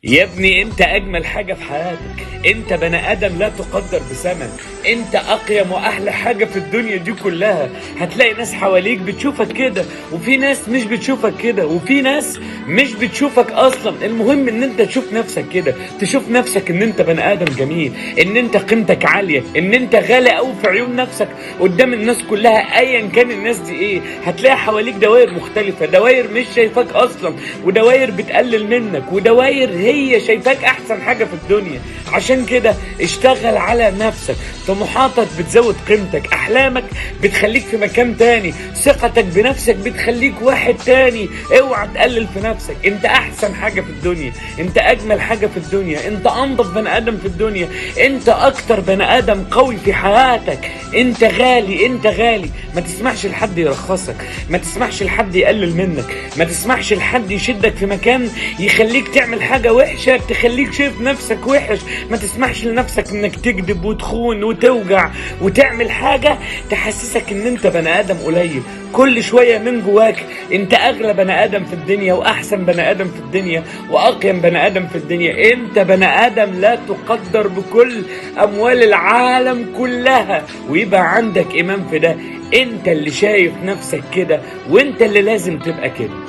يا ابني انت اجمل حاجة في حياتك. انت بني ادم لا تقدر بثمن. انت اقيم واحلى حاجة في الدنيا دي كلها. هتلاقي ناس حواليك بتشوفك كده، وفي ناس مش بتشوفك كده، وفي ناس مش بتشوفك اصلا. المهم ان انت تشوف نفسك كده، تشوف نفسك ان انت بني ادم جميل، ان انت قيمتك عالية، ان انت غالي قوي في عيون نفسك قدام الناس كلها ايا كان الناس دي ايه. هتلاقي حواليك دوائر مختلفة، دوائر مش شايفاك اصلا، ودوائر بتقلل منك، ودوائر هي شايفاك احسن حاجة في الدنيا. عشان كده اشتغل على نفسك. طموحاتك بتزود قيمتك، احلامك بتخليك في مكان تاني، ثقتك بنفسك بتخليك واحد تاني. اوعى تقلل في نفسك. انت احسن حاجة في الدنيا، انت اجمل حاجة في الدنيا، انت انضف بني ادم في الدنيا، انت اكتر بني ادم قوي في حياتك. انت غالي، انت غالي. ما تسمحش لحد يرخصك، ما تسمحش لحد يقلل منك، ما تسمحش لحد يشدك في مكان يخليك تعمل حاجة وحشة تخليك شايف نفسك وحش. ما تسمحش لنفسك انك تكذب وتخون وتوجع وتعمل حاجة تحسسك ان انت بني ادم قليل. كل شوية من جواك انت اغلى بني ادم في الدنيا، واحسن بني ادم في الدنيا، واقيم بني ادم في الدنيا. انت بني ادم لا تقدر بكل اموال العالم كلها، ويبقى عندك ايمان في ده. انت اللي شايف نفسك كده، وانت اللي لازم تبقى كده.